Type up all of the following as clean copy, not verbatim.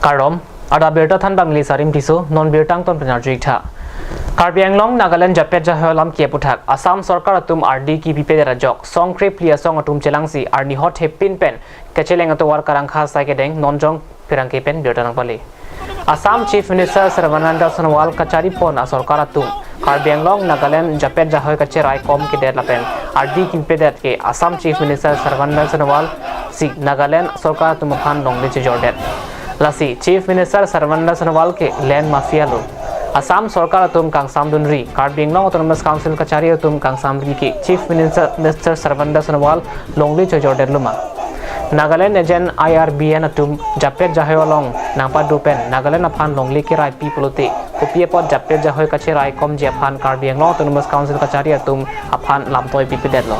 Karom, ada berta than bangli sarim tisu non bertang ton penarjui tha. Karbi Anglong Nagaland Japet Jaholam Kieputak, Assam Sorkar atum RD ki pipe rajok, song krip lia song atum chelangsi, arni hot he pin pen, kecheleng atu war karang khas sakedeng non jong pirangke pen berta nang pale. Assam Chief Minister Sarvananda Sonowal kachari pon a Sorkar atum, Karbi Anglong Nagaland Japet Jahoy kacherai kom ke der lapen, RD ki pipe det ke Assam Chief Minister Sarvananda Sonowal si Nagaland Sorkar atum phan long le Jordan. Lasi Chief Minister Sarvananda Sonowal ke land mafia lo. Assam Sorkar atum kang samdunri Karbi Anglong Autonomous Council kachari atum kang samdunri ki Chief Minister Sarvananda Sonowal longli Jordan luma. Nagaland agent IRBN atum Japet Jahoy long nangpa dupen Nagaland aphan longli ki rai pipulote kopie pot Japet Jahoy kacherai kom je aphan Karbi Anglong Autonomous Council kachari atum aphan lamtoi pipidet lo.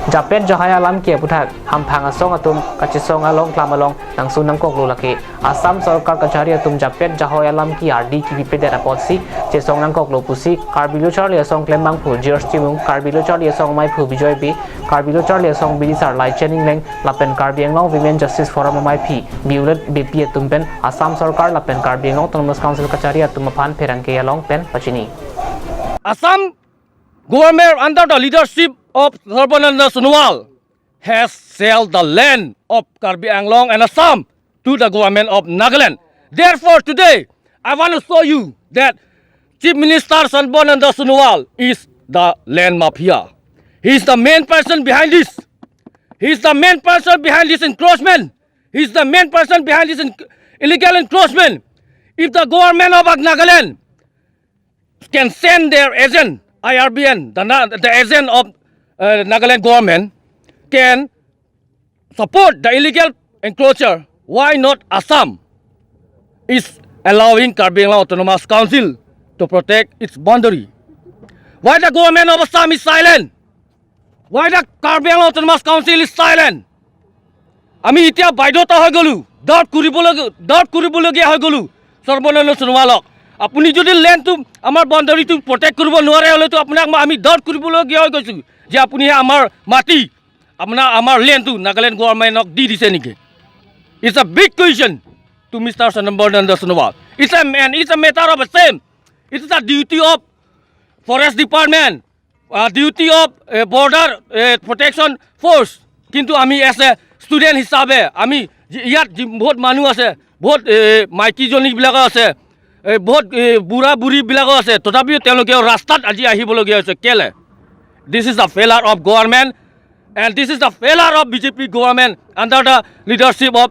Japet Jahoy alam kia putak hampang asong atum kachisong along klamalong nang sunang koklo laki Assam Sorkar kachari atum Japet Jahoy alam ki RD ki pipede rapotsi chesong nang koklo pusi Karbilo Charlie asong klembang pu George Timung Karbilo Charlie asong mai pu Bijoy B Karbilo Charlie asong Bidisar Lai Chening Leng lapen Karbi Anglong Women Justice Forum mai P Biulet BP atumpen Assam Sorkar lapen Karbi Anglong Autonomous Council kachari atum aphan perangke along pen pachini Assam government under the leadership of Sarvananda Sonowal has sold the land of Karbi Anglong and Assam to the government of Nagaland. Therefore, today I want to show you that Chief Minister Sarvananda Sonowal is the land mafia. He is the main person behind this. He is the main person behind this encroachment. He is the main person behind this illegal encroachment. If the government of Nagaland can send their agent, IRBN, the agent of Nagaland government, can support the illegal encroacher, why not Assam is allowing Karbi Anglong Autonomous Council to protect its boundary? Why the government of Assam is silent? Why the Karbi Anglong Autonomous Council is silent? আমি এতিয়া বাধ্যতা হৈ গলো doubt কৰিবলগীয়া হৈ গলো সৰ্বনন্দ সোণোৱালক আপুনি যদি ল্যান্ডটো আমাৰ বাউণ্ডাৰীটো প্ৰটেক্ট কৰিব নোৱাৰে হলেতো আপোনাক আমি ডাউট কৰিবলগীয়া হৈ গৈছো যে আপুনি আমাৰ মাটি আমাৰ ল্যান্ডটো নাগালেণ্ড গভৰ্ণমেণ্টক দি দিছে নেকি It's a big question to Mr. Sarvananda Sonowal. It's a matter of shame. It's the duty of Forest Department, duty of Border Protection Force. কিন্তু আমি as a student হিচাপে আমি ইয়াত বহুত মানুহ আছে বহুত মাইকীজনী বিলাক আছে বহুত বুঢ়া বুঢ়ী বিলাক আছে তথাপিও তেওঁলোকে ৰাস্তাত আজি আহিবলগীয়া হৈছে কেলে This is the failure of government and this is the failure of BJP government under the leadership of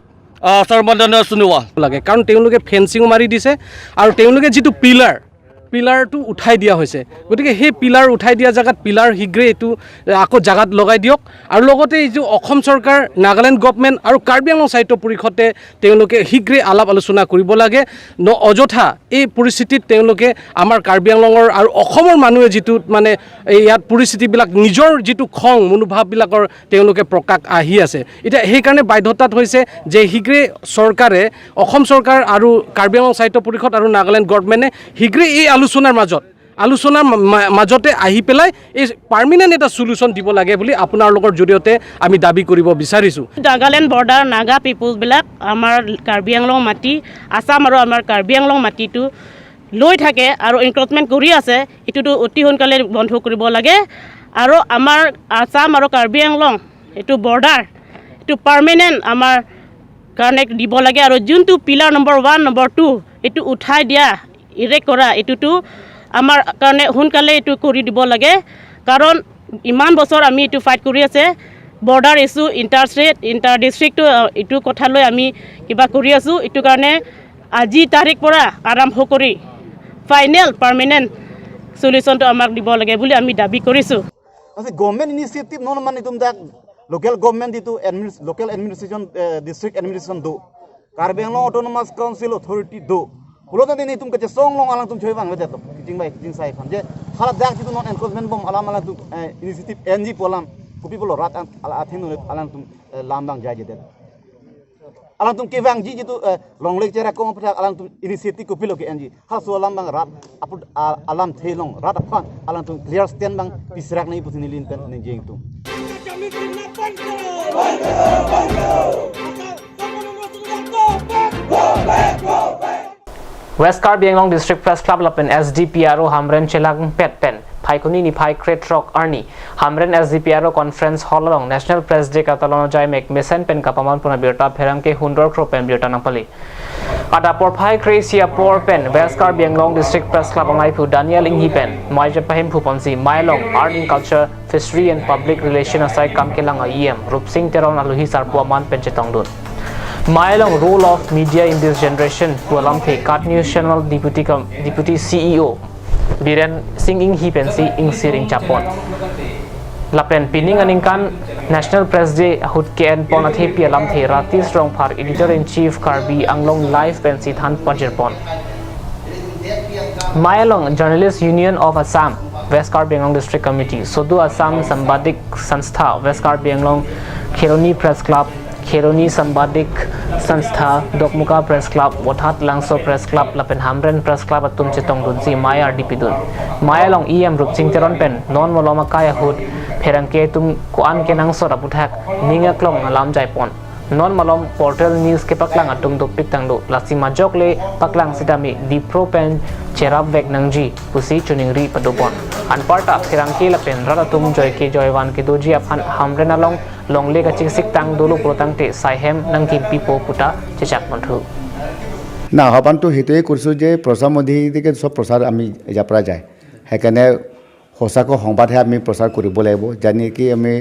Sarvananda Sonowal. লাগে কাৰণ তেওঁলোকে ফেন্সিং মাৰি দিছে আৰু তেওঁলোকে যেটো পিলাৰটো উঠাই দিয়া হৈছে গতিকে সেই পিলাৰ উঠাই দিয়া জায়গাত পিলাৰ হিগ্ৰে এটো আকৌ জায়গাত লগাই দিয়ক আৰু লগতে এই যে অসম চৰকাৰ নাগালেণ্ড গভৰ্ণমেণ্ট আৰু কাৰ্বি আংলং সাহিত্য পৰিষদে তেওঁলোকে হিগ্ৰে আলাপ আলোচনা কৰিব লাগে অযথা এই পৰিস্থিতিত তেওঁলোকে আমাৰ কাৰ্বি আংলঙৰ আৰু অসমৰ মানুহে যেটো মানে ইয়াত পৰিস্থিতিবিলাক নিজৰ যেটো খং মনোভাৱবিলাকৰ তেওঁলোকে প্ৰকাশ আহি আছে এটা সেই কাৰণে বাধ্যতাত হৈছে যে হিগ্ৰে চৰকাৰে অসম চৰকাৰ আৰু কাৰ্বি আংলং সাহিত্য পৰিষদ আৰু নাগালেণ্ড গভৰ্ণমেণ্টে হিগ্ৰে এই আলোচনাৰ মাজতে আহি পেলাই এই পাৰ্মানেন্ট এটা সলিউশন দিব লাগে বুলি আপোনাৰ লগৰ জৰিয়তে আমি দাবী কৰিব বিচাৰিছো নাগালেণ্ড বৰ্ডাৰ নাগা পিপলছ বিলাক আমাৰ কাৰ্বি আংলং মাটি আসাম আৰু আমাৰ কাৰ্বি আংলং মাটিটো লৈ থাকে আৰু এনক্ৰোচমেন্ট কৰি আছে এটোটো অতি সোনকালে বন্ধ কৰিব লাগে আৰু আমাৰ আসাম আৰু কাৰ্বি আংলং এটো বৰ্ডাৰ এটো পাৰ্মানেন্ট আমাৰ কাৰণে দিব লাগে আৰু যোনটো পিলাৰ নম্বৰ 1 নম্বৰ 2 এটো উঠাই দিয়া ইৰেক কৰা এটোটো আমাৰ কাৰণে সোনকালে এটো কৰি দিব লাগে কাৰণ ইমান বছৰ আমি এটো ফাইট কৰি আছে বৰ্ডাৰ ইস্যু ইন্টাৰষ্টেট ইন্টাৰ ডিস্ট্ৰিক্ট এটো কথা লৈ আমি কিবা কৰি আছো এটো কাৰণে আজি তাৰিখ পৰা আৰম্ভ কৰি ফাইনেল পাৰ্মানেন্ট সলিউশনটো আমাক দিব লাগে বুলি আমি দাবী কৰিছো আছে গভৰ্ণমেণ্ট ইনিচিয়েটিভ নন মানে তুম দা লোকেল গভৰ্ণমেণ্ট দিটো লোকেল এডমিনিষ্ট্ৰেচন ডিস্ট্ৰিক্ট এডমিনিষ্ট্ৰেচন দো Karbi Anglong autonomous council authority দো Pulau ini tum kerja song long alang tum coy bang betul tu, kijing saya kan. Jadi kalau dah itu non enforcement bom alam tu inisiatif NG polam, kopi pulau rat atin alang tum lambang jadi deh. Alang tum kebang ji itu long lek cara kau apa alang tum inisiatif kopi lo ke NG. Hal soal lambang rat, apa alam thelong rat apa alang tum clear stand bang pisrak nih putin lin pen nenjeng tu. Kami West Karbi Anglong District Press Club lapen SDPRO Hamren Chelang Pet Pen Paikuni ni Pai Crate Rock Arni Hamren SDPRO Conference Hall along National Press Day Catalano Jai Mek Mesen Pen Kapaman Puna Birta Perang ke Hundor Kro Pen Birta Napali Ada por Pai Crazy Por Pen West Karbi Anglong District Press Club Angai Pu Daniel Inghi Pen Mai Japahim Puponsi Mailong Art and Culture Fishery and Public Relation Asai Kam Kelang IEM Rup Singh Teron Aluhi Sarpuaman Pen Chetongdun Mailong role of media in this generation Pualam The Kat News Channel Deputy CEO Biren Singh Ing Hi Pensi Ing Siring Chapon Lapen Pining Aningkan National Press Day Hut KN Ponathe Pialam The Rati Strong Park Editor in Chief Karbi Anglong Live Pensi Than Pajirpon Mailong Journalist Union of Assam West Karbi Anglong District Committee Sodu Assam Sambadik Sanstha West Karbi Anglong Kheroni Press Club Kheroni Sambadik Sanstha Dokmuka Press Club Wathat Langso Press Club Lapen Hamren Press Club Atum Chetong Dunsi Maya Dipidun Maya Long EM Rup Singh Teron Pen Non Moloma Kaya Hud Perangke Tum Kuan Kenang Sora Buthak Ninga Klong Alam Jaipon Non Malom Portal News ke Paklang Atum Dopik Tangdo Lasima Jokle Paklang Sidami Dipro Pen Cherab Vek Nangji Pusi Chuningri Padopon Anparta Perangke Lapen Radatum Joy Ke Joywan Ke Doji Aphan Hamren Along Long leg achik sik tang dulu protang te saihem nang kimpi po puta chechak manthu na habantu hitoi kursu je prasar modhi dike sob prasar ami japra jay hekane hosako hongbat he ami prasar koribo laibo jani ki ami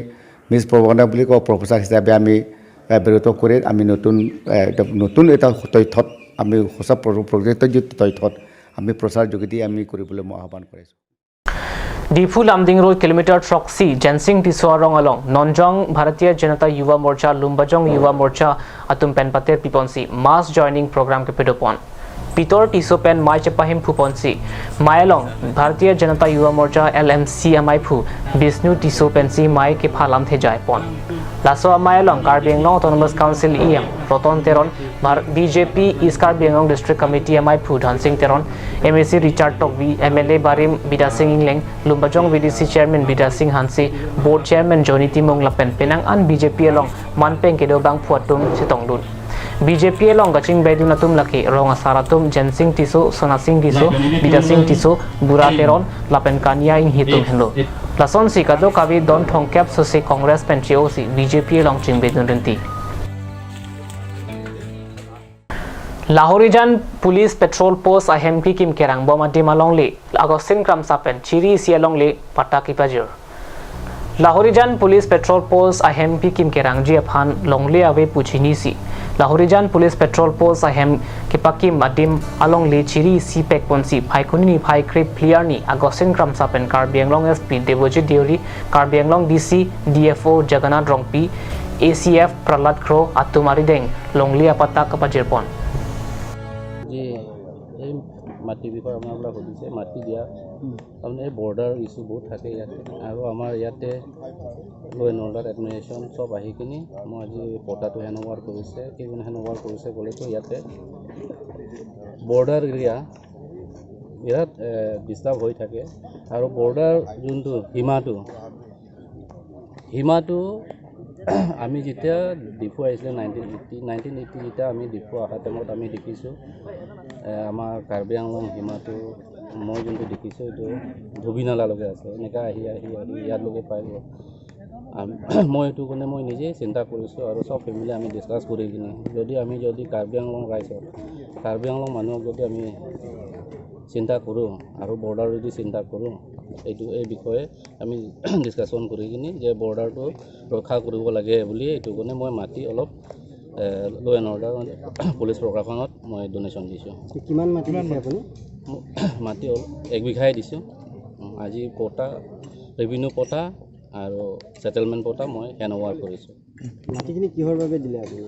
miss propaganda buli ko professor hisabe ami beroto kore ami notun eta toythot ami hosa project je toythot ami prasar jogiti ami koribole mo ahban koresu Difu Lamding Road Kilometer Troxy Jensing Tiswarong along Nonjong Bharatiya Janata Yuva Morcha Lumbajong Yuva Morcha Atum Pen Pater Piponsi Mass Joining Program ke Pedopon Pitor Tiso Pen Mai Chepahim Puponsi Mailong Bharatiya Janata Yuva Morcha LMC Amai Pu Bisnu Tiso Pensi Mai ke Phalam The Jaipon Laso Mailong Karbi Anglong Autonomous Council EM Proton Teron BJP East Karbi Anglong District Committee Amai Pu Dhansing Teron MAC Richard Tokvi MLA Barim Bida Singh Ingleng Lumbajong VDC Chairman Bida Singh Hansi Board Chairman Joni Timong Lapen Penang an BJP along Manpeng Kedo Bang Phuatum Chitongdun BJP along Gaching Bedun Atum Laki Ronga Saratum Jensing Tiso Sona Singh Tiso Bida Singh Tiso Bura Teron Lapen Kanya Ing Hitum Hendo Lason Si Kado Kavi Don Thongkap Sose Congress Pen COC BJP along Ching Bedun Renti Lahorijan Police Patrol Post Ahem Ki Kim Kerang Boma Dimalong Le Agostin Kram Sapen Chiri Sialong Le Pataki Pajir Lahorijan Police Patrol Post Ahem Ki Kim Kerang Jiaphan Longle Ave Puchinisi Lahorijan Police Patrol Post Ahem Kipakim Adim Along Le Chiri Si Pek Ponsi Paikuni Pai Krip Pliarni Agostin Kram Sapen Karbi Anglong SP Devojit Deori Karbi Anglong DC DFO Jagannath Rongpi ACF Prahlad Kro Atumari Deng Longle Patak Pajirpon যে এই মাটি বিষয়ে আপোনালোকে সুধিছে মাটি দিয়া তাৰমানে এই বৰ্ডাৰ ইছ্যু বহুত থাকে ইয়াতে আৰু আমাৰ ইয়াতে ল' এণ্ড অৰ্ডাৰ এডমিনিষ্ট্ৰেশ্যন চব আহি কিনি মই আজি পটাটো হেণ্ডঅভাৰ কৰিছে কেইজনে হেণ্ডঅভাৰ কৰিছে ক'লেতো ইয়াতে বৰ্ডাৰ এৰিয়া বিৰাট ডিষ্টাৰ্ব হৈ থাকে আৰু বৰ্ডাৰ যোনটো সীমাটো আমি যেতিয়া ডিফু আহিছিলে 1980 যেতিয়া আমি ডিফু অহা টাইমত আমি দেখিছোঁ আমাৰ কাৰ্বি আংলং সীমাটো মই যোনটো দেখিছোঁ এইটো ধুবিনালালৈকে আছে এনেকৈ আহি ইয়ালৈকে পাই গ'ল মই এইটো কাৰণে মই নিজেই চিন্তা কৰিছোঁ আৰু চব ফেমিলি আমি ডিছকাছ কৰি কিনে যদি কাৰ্বি আংলং ৰাইজক কাৰ্বি আংলং মানুহক যদি আমি চিন্তা কৰোঁ আৰু বৰ্ডাৰ যদি চিন্তা কৰোঁ এই বিষয়ে আমি ডিছকাশ্যন কৰি কিনি যে বৰ্ডাৰটো ৰক্ষা কৰিব লাগে বুলি এইটো কাৰণে মই মাটি অলপ ল' এণ্ড অৰ্ডাৰ পুলিচ প্ৰশাসনত মই ডনেশ্যন দিছোঁ কিমান মাটি দিছে আপুনি মাটি 1 বিঘাই দিছোঁ আজি পটা ৰেভিনিউ পটা আৰু সেটেলমেণ্ট পটা মই হেণ্ডঅভাৰ কৰিছোঁ মাটিখিনি কিহৰ বাবে দিলে আপুনি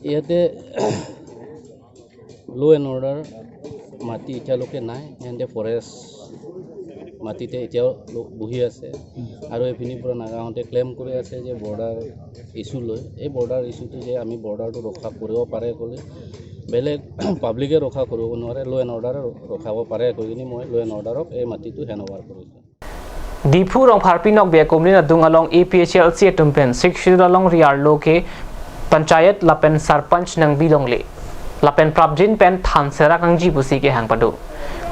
ইয়াতে ল' এণ্ড অৰ্ডাৰ মাটি এতিয়ালৈকে নাই সিহঁতে ফৰেষ্ট মাটিতে এতিয়াও বহি আছে আৰু এইখিনিৰ পৰা নাগাহঁতে ক্লেইম কৰি আছে যে বৰ্ডাৰ ইছ্যু লৈ এই বৰ্ডাৰ ইছ্যুটো যে আমি বৰ্ডাৰটো ৰক্ষা কৰিব পাৰে ক'লে বেলেগ পাব্লিকে ৰক্ষা কৰিব নোৱাৰে ল' এণ্ড অৰ্ডাৰ ৰখাব পাৰে কৈ কিনি মই ল' এণ্ড অৰ্ডাৰক এই মাটিটো হেণ্ডঅভাৰ কৰিছোঁ Difu Rong Harpinok Be Komlin Adung along APHLC Tumpen 6 along Riar Loke panchayat लापेन सरपंच नंग बिलोंगले लापेन प्राबजिन पेन थान सेरा कंजी बुसी के हंग पडु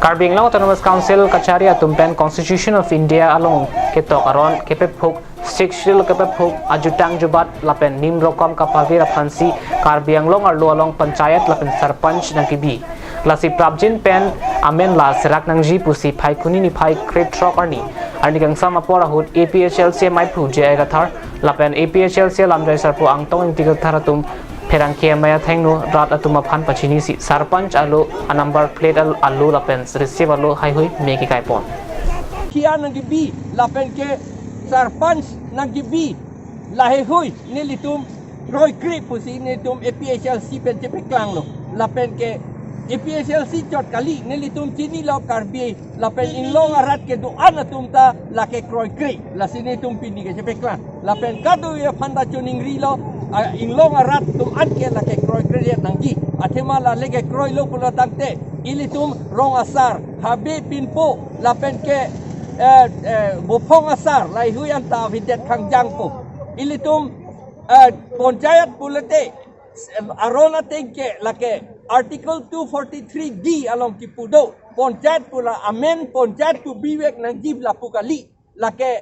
कार्बी आंगलॉन्ग ऑटोनोमस काउंसिल कचारिया तुमपेन कॉन्स्टिट्यूशन ऑफ इंडिया अलोंग के तोकारोन के पे फुक शिक्षिल के पे फुक अजुटांग जुबात लापेन निम रोकम का पावीरा फांसी कार्बी आंगलॉन्ग और लो अलोंग पंचायत लापेन सरपंच नंग बी लासी प्राबजिन पेन अमेन ला सेराक नंगजी पुसी फाई कुनी नि फाई क्रेट ट्रॉक अर्नी गंसा मपोरा हुड APHLC माइफु जे गथार लापेन APHLC लामजाय सरपु आंगतोंग इंतिगल थारातुम फेरंखे मया थेंगनु रात अतुमा फान पचिनी सी सरपंच आलो a number plate आलो लापेन रिसीव आलो हाई हुई मेकी काइपोन kia nang gibi lapen ke sarpanch nang gibi lahe hui nilitum roi krip pusi nilitum APHLC pen te peklang lo lapen ke APHLC chot kali nilitum chini lo karbi lapen inlong arat ke do anatum ta la ke kroi kri la sinitum pini ke peklang lapen kadu ye phanda chuning ri lo inlong arat tum at ke la ke kroi kri nanggi athema la lege kroi lo pula tangte ilitum rong asar habe pinpo lapen ke bopong asar lai huyan ta videt kangjang po ilitum panchayat pulate arona tengke lake article 243D along kipudo panchayat pula amen panchayat tu biwek nangjib la pukali lake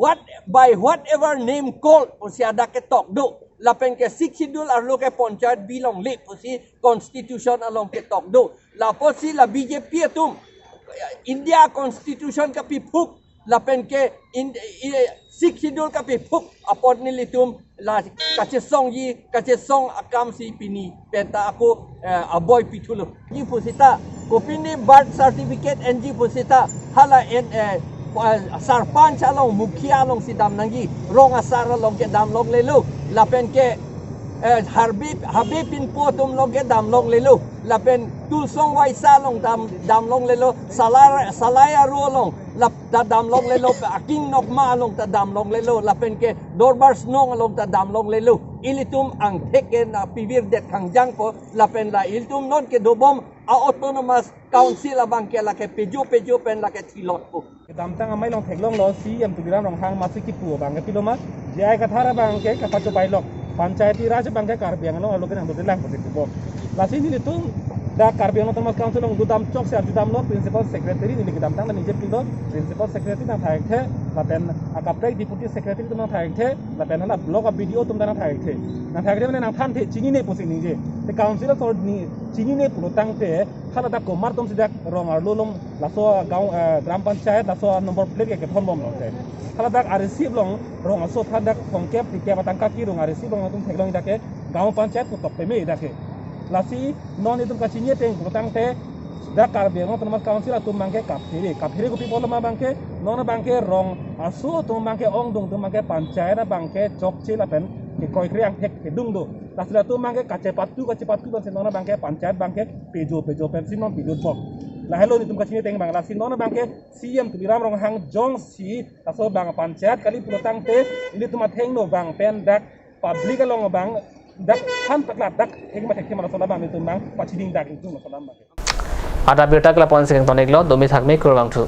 what by whatever name called usiada ke tok do lapen ke siksidul arlo ke panchayat bilong le pusi constitution along ke tok do la posi la BJP tum India Constitution ka pipuk lapen ke siksidul ka pipuk apot nilitum la kacesong yi kacesong akam si pini penta aku aboy pitulu ji pusita kopini birth certificate NG pusita hala en sarpanch along mukhia along si dam nangi rong asar along ke dam long lelu lapen ke harbi pin potum long ke dam long lelu lapen tulsong waisa long dam long lelu salaya ro long lap ta dam long lelu aking nok ma long ta dam long lelu lapen ke dorbars nong long ta dam long lelu ilitum ang theken na pivir det kangjang po lapen la ilitum non ke dobom a autonomous council abang ke la ke pejo pen la ke thilot po damtang amai long theklong lo si em tubiram rong hang masiki pu bang ke piloma jai kathara bang ke kapacho bailok panchayati raj bang ke Karbi Anglong alo ke nang dodelang positif bo lasi ni litung da Karbi Anglong Autonomous Council long dudam chok se dudam lo principal secretary ni ke damtang ni je pildo principal secretary na thaik the lapen akaprai deputy secretary tum na thaik the lapen na block of video tum na thaik the na thaik the na than the chini ne posi ni je the council sor ni chini ne pulotang te khala da komar tum sidak rong ar lolom laso gaung gram panchayat laso number plate ke thon bom lo te khala dak receive long rong aso thadak phongke pike batang ka ki rong receive long tum theklong dake gaung panchayat ko toppe me dake lasi non itum ka chini te pulotang te da Karbi Anglong Autonomous Council atum bangke kaphere ko people ma bangke non bangke rong aso tum bangke ong dung tum bangke panchayat bangke chok chila pen ke koi kriang thek ke dung do lasila tum bangke kacepatu ban non bangke panchayat bangke pejo pen sinon pejo bok la hello ni tum kachini teng bang lasi non bangke CM tubiram rong hang jong si aso bang panchayat kali pulotang te ini tum atheng no bang pen dak public along bang dak han taklat dak hekma thek ma sola bang ni tum bang pachiding dak itu masalam bang ada berita kelapon sing tonik lo domi thakme kurang tu